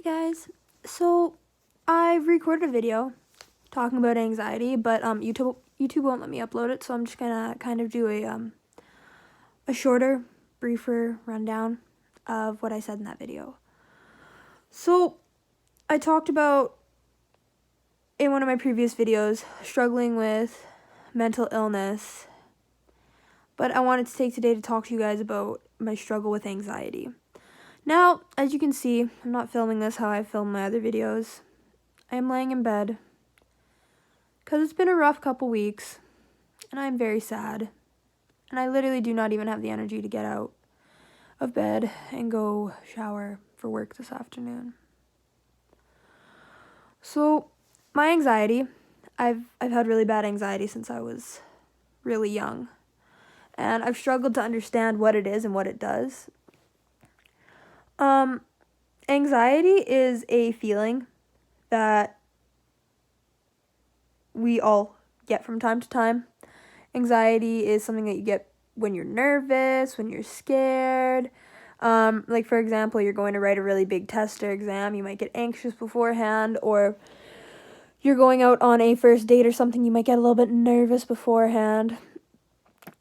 Hey guys, so I've recorded a video talking about anxiety, but YouTube won't let me upload it, so I'm just gonna kind of do a shorter, briefer rundown of what I said in that video. So I talked about in one of my previous videos struggling with mental illness, but I wanted to take today to talk to you guys about my struggle with anxiety. Now, as you can see, I'm not filming this how I filmed my other videos. I am laying in bed because it's been a rough couple weeks and I'm very sad. And I literally do not even have the energy to get out of bed and go shower for work this afternoon. So, my anxiety, I've had really bad anxiety since I was really young. And I've struggled to understand what it is and what it does. Anxiety is a feeling that we all get from time to time. Anxiety is something that you get when you're nervous, when you're scared. Like, for example, you're going to write a really big test or exam, you might get anxious beforehand, or you're going out on a first date or something, you might get a little bit nervous beforehand.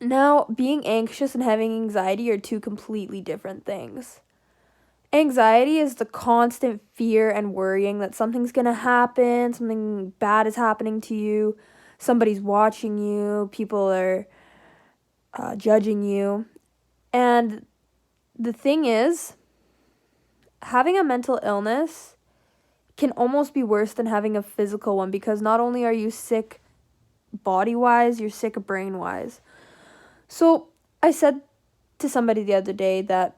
Now, being anxious and having anxiety are two completely different things. Anxiety is the constant fear and worrying that something's going to happen, something bad is happening to you, somebody's watching you, people are judging you. And the thing is, having a mental illness can almost be worse than having a physical one, because not only are you sick body-wise, you're sick brain-wise. So I said to somebody the other day that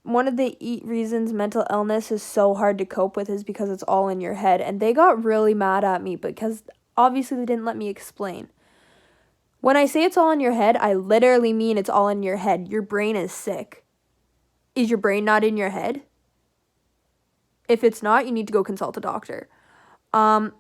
one of the reasons mental illness is so hard to cope with is because it's all in your head. And they got really mad at me because obviously they didn't let me explain. When I say it's all in your head, I literally mean it's all in your head. Your brain is sick. Is your brain not in your head? If it's not, you need to go consult a doctor. But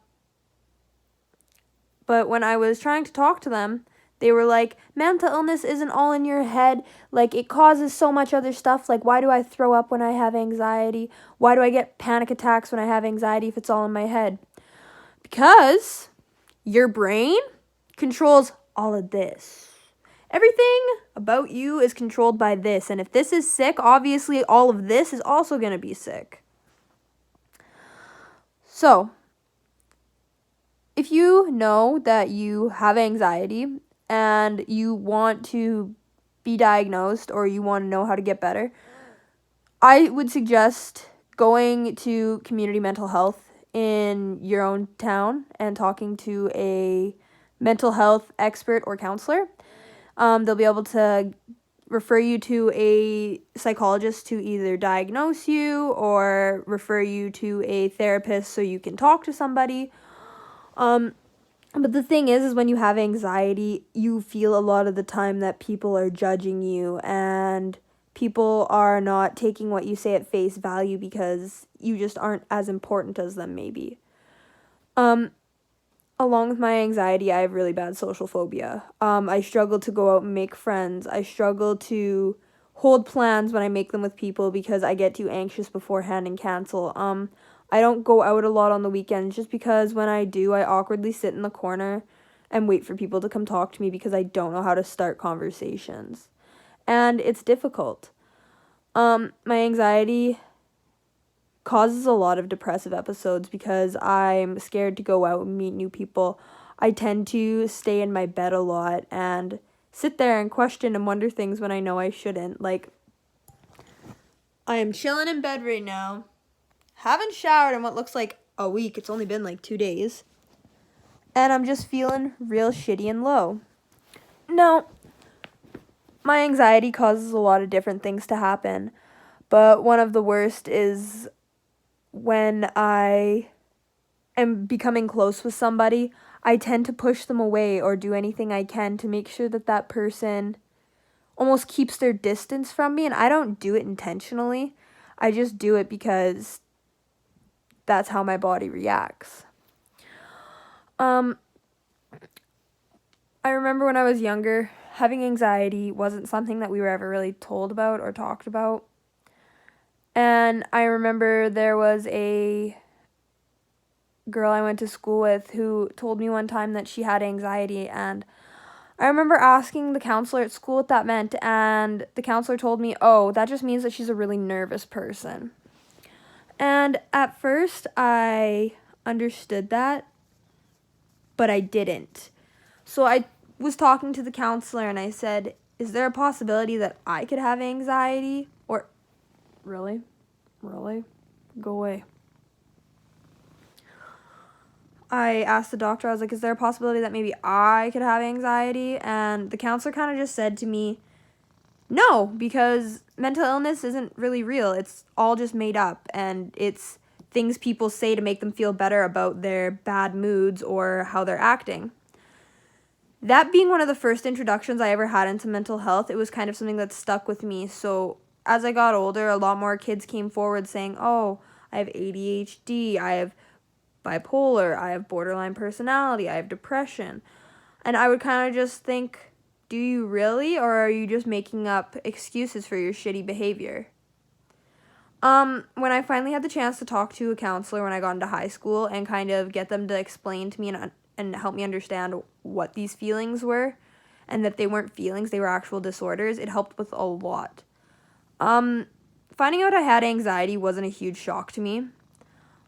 when I was trying to talk to them, they were like, mental illness isn't all in your head. Like, it causes so much other stuff. Like, why do I throw up when I have anxiety? Why do I get panic attacks when I have anxiety if it's all in my head? Because your brain controls all of this. Everything about you is controlled by this. And if this is sick, obviously all of this is also going to be sick. So, if you know that you have anxiety and you want to be diagnosed or you want to know how to get better, I would suggest going to community mental health in your own town and talking to a mental health expert or counselor. They'll be able to refer you to a psychologist to either diagnose you or refer you to a therapist so you can talk to somebody. But the thing is when you have anxiety, you feel a lot of the time that people are judging you and people are not taking what you say at face value because you just aren't as important as them, maybe. Along with my anxiety, I have really bad social phobia. I struggle to go out and make friends. I struggle to hold plans when I make them with people because I get too anxious beforehand and cancel. I don't go out a lot on the weekends just because when I do, I awkwardly sit in the corner and wait for people to come talk to me because I don't know how to start conversations. And it's difficult. My anxiety causes a lot of depressive episodes because I'm scared to go out and meet new people. I tend to stay in my bed a lot and sit there and question and wonder things when I know I shouldn't. Like, I am chilling in bed right now, haven't showered in what looks like a week. It's only been like 2 days. And I'm just feeling real shitty and low. Now, my anxiety causes a lot of different things to happen, but one of the worst is when I am becoming close with somebody, I tend to push them away or do anything I can to make sure that that person almost keeps their distance from me. And I don't do it intentionally. I just do it because that's how my body reacts. I remember when I was younger, having anxiety wasn't something that we were ever really told about or talked about. And I remember there was a girl I went to school with who told me one time that she had anxiety, and I remember asking the counselor at school what that meant, and the counselor told me, oh, that just means that she's a really nervous person. And at first I understood that, but I didn't. So I was talking to the counselor and I said, is there a possibility that I could have anxiety? Or, really? Really? Go away. I asked the doctor, I was like, is there a possibility that maybe I could have anxiety? And the counselor kind of just said to me, no, because mental illness isn't really real. It's all just made up, and it's things people say to make them feel better about their bad moods or how they're acting. That being one of the first introductions I ever had into mental health, it was kind of something that stuck with me. So as I got older, a lot more kids came forward saying, oh, I have ADHD, I have bipolar, I have borderline personality, I have depression. And I would kind of just think, do you really, or are you just making up excuses for your shitty behavior? When I finally had the chance to talk to a counselor when I got into high school and kind of get them to explain to me and help me understand what these feelings were and that they weren't feelings, they were actual disorders, it helped with a lot. Finding out I had anxiety wasn't a huge shock to me,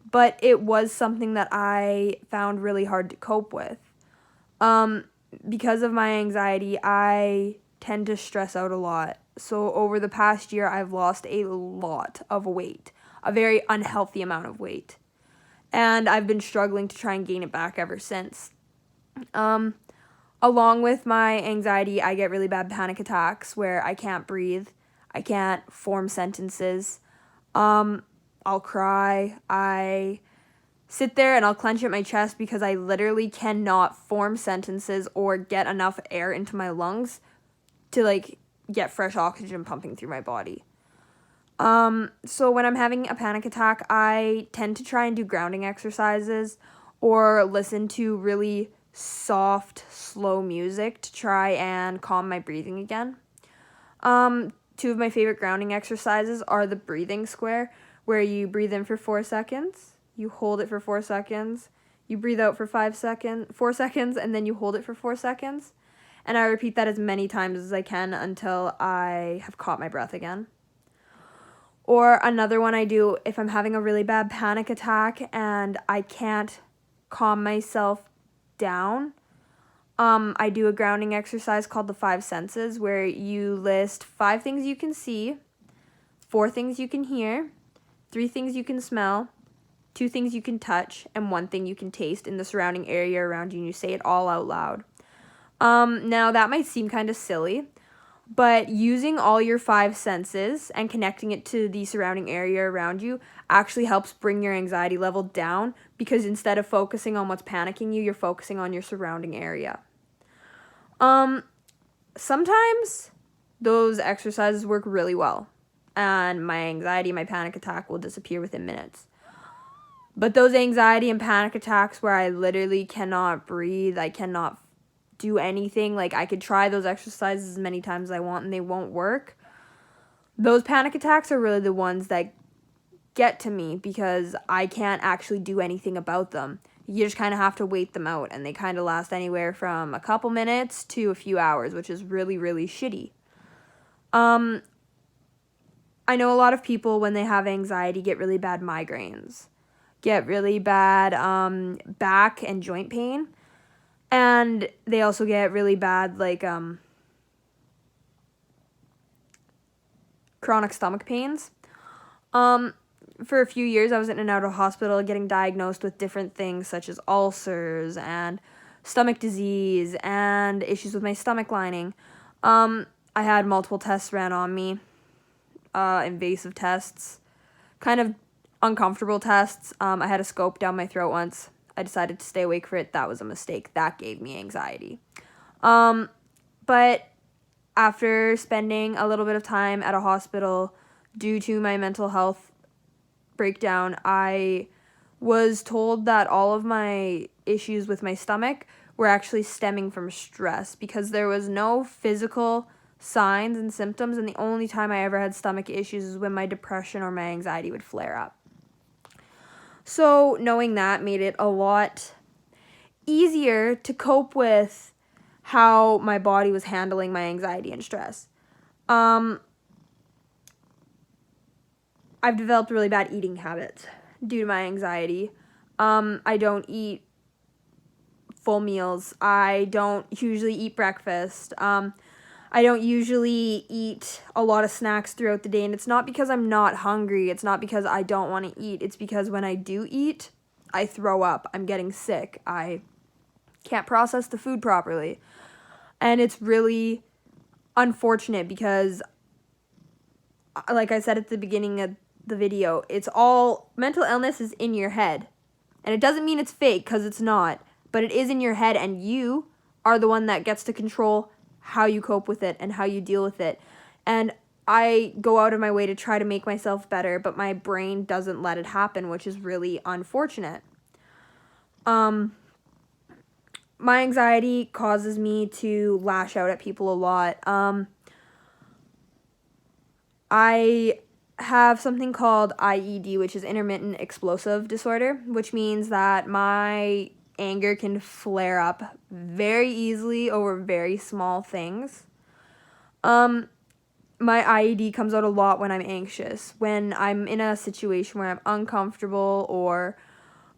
but it was something that I found really hard to cope with. Because of my anxiety, I tend to stress out a lot. So over the past year, I've lost a lot of weight, a very unhealthy amount of weight. And I've been struggling to try and gain it back ever since. Along with my anxiety, I get really bad panic attacks where I can't breathe. I can't form sentences. I'll cry. I sit there and I'll clench at my chest because I literally cannot form sentences or get enough air into my lungs to get fresh oxygen pumping through my body. So when I'm having a panic attack, I tend to try and do grounding exercises or listen to really soft, slow music to try and calm my breathing again. Two of my favorite grounding exercises are the breathing square, where you breathe in for 4 seconds, you hold it for 4 seconds, you breathe out for 4 seconds, and then you hold it for 4 seconds. And I repeat that as many times as I can until I have caught my breath again. Or another one I do if I'm having a really bad panic attack and I can't calm myself down. I do a grounding exercise called the 5 senses, where you list 5 things you can see, 4 things you can hear, 3 things you can smell, 2 things you can touch, and 1 thing you can taste in the surrounding area around you, and you say it all out loud. Now that might seem kind of silly, but using all your 5 senses and connecting it to the surrounding area around you actually helps bring your anxiety level down, because instead of focusing on what's panicking you, you're focusing on your surrounding area. Sometimes those exercises work really well, and my anxiety, my panic attack will disappear within minutes. But those anxiety and panic attacks where I literally cannot breathe, I cannot do anything, I could try those exercises as many times as I want and they won't work. Those panic attacks are really the ones that get to me because I can't actually do anything about them. You just kind of have to wait them out, and they kind of last anywhere from a couple minutes to a few hours, which is really, really shitty. I know a lot of people, when they have anxiety, get really bad migraines, get really bad back and joint pain, and they also get really bad chronic stomach pains. For a few years, I was in and out of hospital getting diagnosed with different things such as ulcers and stomach disease and issues with my stomach lining. I had multiple tests ran on me, invasive tests, kind of uncomfortable tests. I had a scope down my throat once. I decided to stay awake for it. That was a mistake. That gave me anxiety. But after spending a little bit of time at a hospital due to my mental health breakdown, I was told that all of my issues with my stomach were actually stemming from stress, because there was no physical signs and symptoms, and the only time I ever had stomach issues is when my depression or my anxiety would flare up. So knowing that made it a lot easier to cope with how my body was handling my anxiety and stress. I've developed really bad eating habits due to my anxiety. I don't eat full meals. I don't usually eat breakfast. I don't usually eat a lot of snacks throughout the day, and it's not because I'm not hungry. It's not because I don't want to eat. It's because when I do eat, I throw up. I'm getting sick. I can't process the food properly. And it's really unfortunate because, like I said at the beginning of the video, it's all mental illness is in your head. And it doesn't mean it's fake, because it's not, but it is in your head, and you are the one that gets to control how you cope with it and how you deal with it. And I go out of my way to try to make myself better, but my brain doesn't let it happen, which is really unfortunate. My anxiety causes me to lash out at people a lot. I have something called IED, which is intermittent explosive disorder, which means that my anger can flare up very easily over very small things. My IED comes out a lot when I'm anxious, when I'm in a situation where I'm uncomfortable or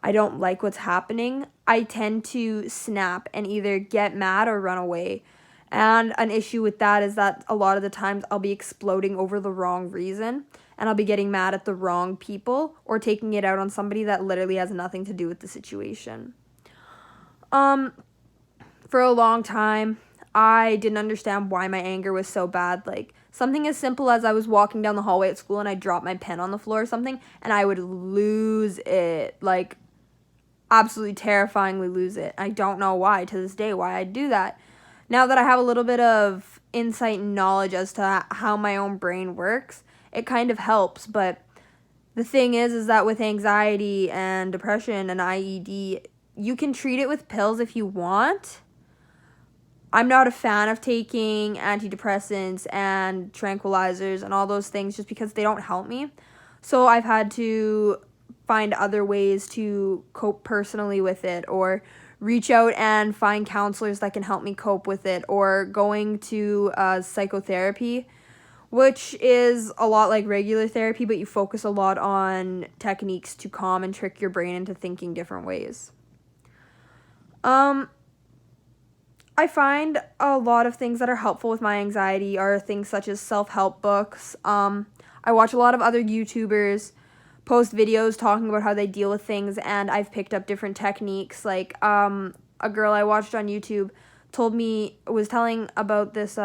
I don't like what's happening. I tend to snap and either get mad or run away. And an issue with that is that a lot of the times I'll be exploding over the wrong reason, and I'll be getting mad at the wrong people or taking it out on somebody that literally has nothing to do with the situation. For a long time, I didn't understand why my anger was so bad. Like, something as simple as I was walking down the hallway at school and I dropped my pen on the floor or something, and I would lose it. Like, absolutely terrifyingly lose it. I don't know why, to this day, why I'd do that. Now that I have a little bit of insight and knowledge as to how my own brain works, it kind of helps. But the thing is that with anxiety and depression and IED, you can treat it with pills if you want. I'm not a fan of taking antidepressants and tranquilizers and all those things just because they don't help me. So I've had to find other ways to cope personally with it, or reach out and find counselors that can help me cope with it, or going to psychotherapy, which is a lot like regular therapy, but you focus a lot on techniques to calm and trick your brain into thinking different ways. I find a lot of things that are helpful with my anxiety are things such as self-help books. I watch a lot of other YouTubers post videos talking about how they deal with things, and I've picked up different techniques. Like, a girl I watched on YouTube was telling about this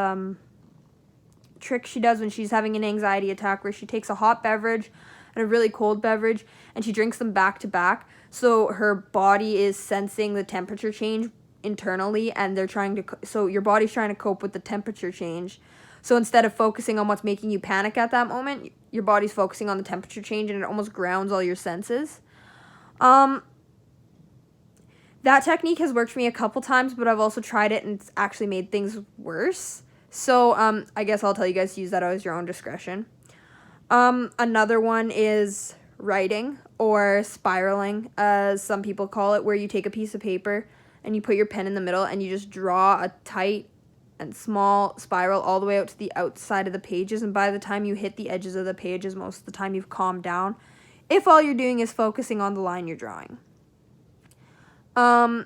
trick she does when she's having an anxiety attack, where she takes a hot beverage and a really cold beverage and she drinks them back to back, so her body is sensing the temperature change internally, and so your body's trying to cope with the temperature change. So instead of focusing on what's making you panic at that moment, your body's focusing on the temperature change, and it almost grounds all your senses. That technique has worked for me a couple times, but I've also tried it and it's actually made things worse. So I guess I'll tell you guys to use that as your own discretion. Another one is writing, or spiraling, as some people call it, where you take a piece of paper and you put your pen in the middle and you just draw a tight and small spiral all the way out to the outside of the pages, and by the time you hit the edges of the pages, most of the time you've calmed down, if all you're doing is focusing on the line you're drawing. I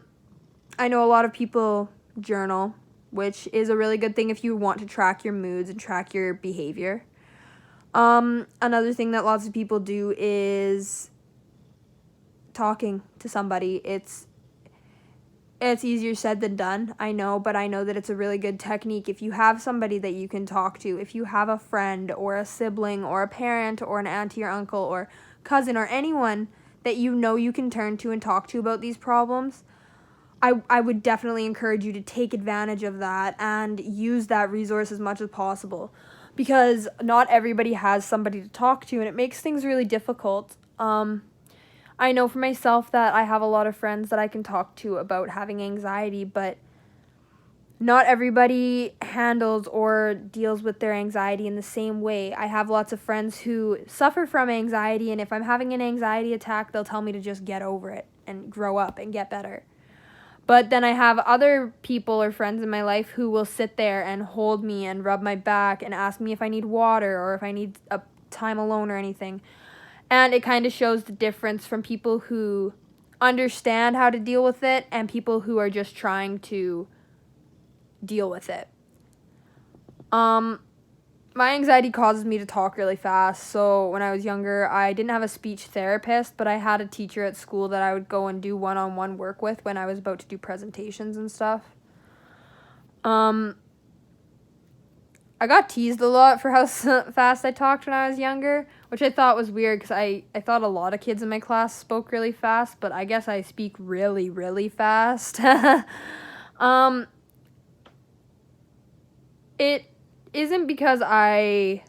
know a lot of people journal, which is a really good thing if you want to track your moods and track your behavior. Another thing that lots of people do is talking to somebody. It's easier said than done, I know, but I know that it's a really good technique. If you have somebody that you can talk to, if you have a friend or a sibling or a parent or an auntie or uncle or cousin or anyone that you know you can turn to and talk to about these problems, I would definitely encourage you to take advantage of that and use that resource as much as possible, because not everybody has somebody to talk to, and it makes things really difficult. I know for myself that I have a lot of friends that I can talk to about having anxiety, but Not everybody handles or deals with their anxiety in the same way. I have lots of friends who suffer from anxiety, and if I'm having an anxiety attack, they'll tell me to just get over it and grow up and get better. But then I have other people or friends in my life who will sit there and hold me and rub my back and ask me if I need water or if I need a time alone or anything. And it kind of shows the difference from people who understand how to deal with it and people who are just trying to deal with it. My anxiety causes me to talk really fast. So when I was younger, I didn't have a speech therapist, but I had a teacher at school that I would go and do one-on-one work with when I was about to do presentations and stuff. I got teased a lot for how fast I talked when I was younger, which I thought was weird because I thought a lot of kids in my class spoke really fast, but I guess I speak really, really fast. It isn't because I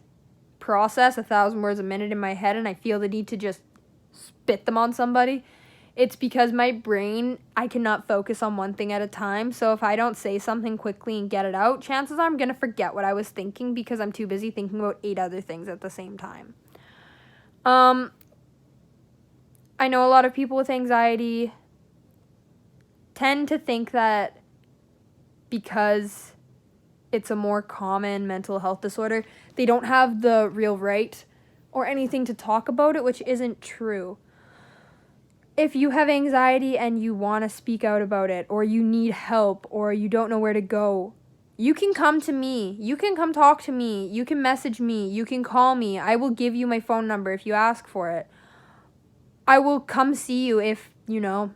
process 1,000 words a minute in my head and I feel the need to just spit them on somebody. It's because my brain, I cannot focus on one thing at a time. So if I don't say something quickly and get it out, chances are I'm going to forget what I was thinking because I'm too busy thinking about 8 other things at the same time. I know a lot of people with anxiety tend to think that because it's a more common mental health disorder, they don't have the real right or anything to talk about it, which isn't true. If you have anxiety and you want to speak out about it, or you need help, or you don't know where to go, you can come to me. You can come talk to me. You can message me. You can call me. I will give you my phone number if you ask for it. I will come see you if, I'm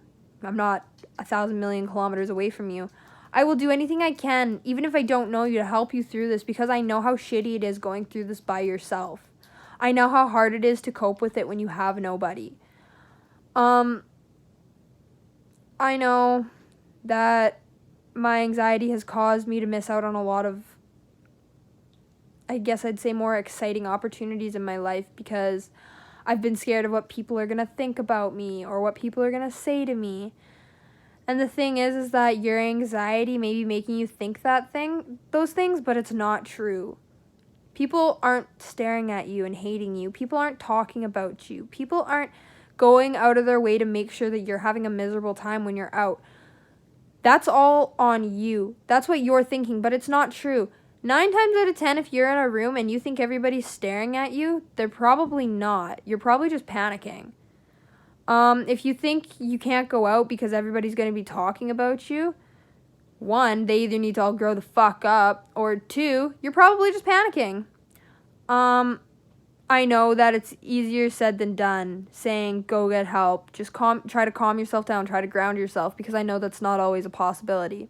not 1,000 million kilometers away from you. I will do anything I can, even if I don't know you, to help you through this because I know how shitty it is going through this by yourself. I know how hard it is to cope with it when you have nobody. I know that my anxiety has caused me to miss out on a lot of, I guess I'd say, more exciting opportunities in my life because I've been scared of what people are going to think about me or what people are going to say to me. And the thing is that your anxiety may be making you think those things, but it's not true. People aren't staring at you and hating you. People aren't talking about you. People aren't going out of their way to make sure that you're having a miserable time when you're out. That's all on you. That's what you're thinking, but it's not true. 9 times out of 10, if you're in a room and you think everybody's staring at you, they're probably not. You're probably just panicking. If you think you can't go out because everybody's going to be talking about you, 1, they either need to all grow the fuck up, or 2, you're probably just panicking. I know that it's easier said than done, saying go get help. Just try to calm yourself down, try to ground yourself, because I know that's not always a possibility.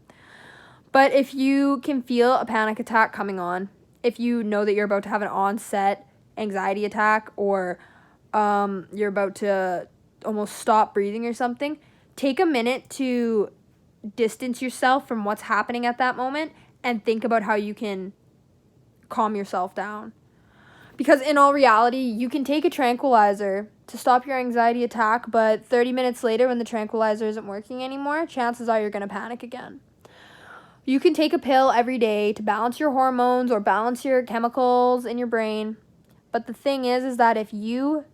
But if you can feel a panic attack coming on, if you know that you're about to have an onset anxiety attack, or you're about to almost stop breathing or something, take a minute to distance yourself from what's happening at that moment and think about how you can calm yourself down. Because in all reality, you can take a tranquilizer to stop your anxiety attack, but 30 minutes later when the tranquilizer isn't working anymore, chances are you're going to panic again. You can take a pill every day to balance your hormones or balance your chemicals in your brain. But the thing is that if you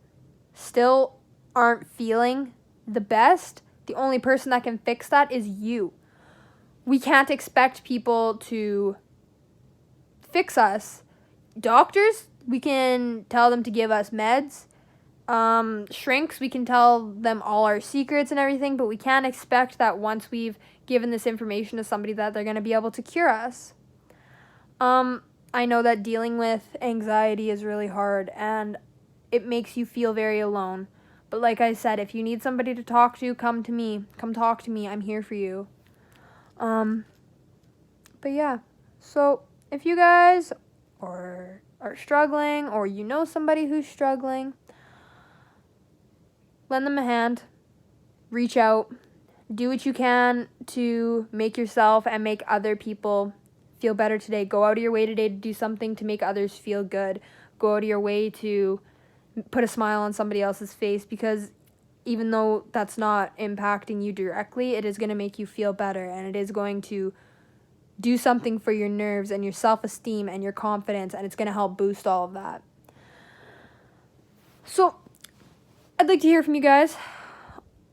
still aren't feeling the best, the only person that can fix that is you. We can't expect people to fix us. Doctors, we can tell them to give us meds. Shrinks, we can tell them all our secrets and everything, but we can't expect that once we've given this information to somebody that they're going to be able to cure us. I know that dealing with anxiety is really hard and it makes you feel very alone. But like I said, if you need somebody to talk to, come to me. Come talk to me. I'm here for you. But yeah. So if you guys are struggling or you know somebody who's struggling, lend them a hand. Reach out. Do what you can to make yourself and make other people feel better today. Go out of your way today to do something to make others feel good. Go out of your way to put a smile on somebody else's face, because even though that's not impacting you directly, it is going to make you feel better and it is going to do something for your nerves and your self-esteem and your confidence, and it's going to help boost all of that. So I'd like to hear from you guys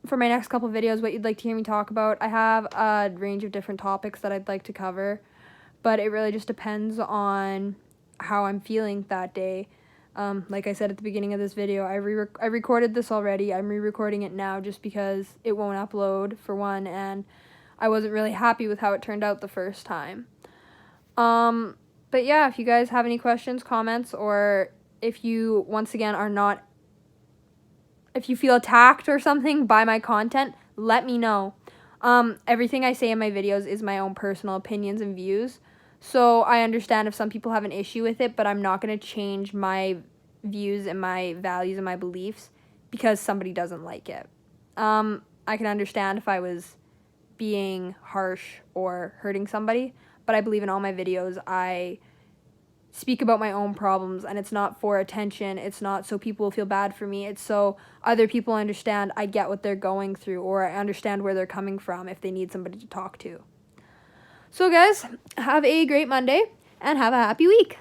for my next couple videos, what you'd like to hear me talk about. I have a range of different topics that I'd like to cover, but it really just depends on how I'm feeling that day. Like I said at the beginning of this video, I recorded this already. I'm re-recording it now just because it won't upload, for one, and I wasn't really happy with how it turned out the first time. But yeah, if you guys have any questions, comments, or if you, once again, if you feel attacked or something by my content, let me know. Everything I say in my videos is my own personal opinions and views. So I understand if some people have an issue with it, but I'm not going to change my views and my values and my beliefs because somebody doesn't like it. I can understand if I was being harsh or hurting somebody, but I believe in all my videos I speak about my own problems, and it's not for attention. It's not so people will feel bad for me. It's so other people understand I get what they're going through, or I understand where they're coming from if they need somebody to talk to. So guys, have a great Monday and have a happy week.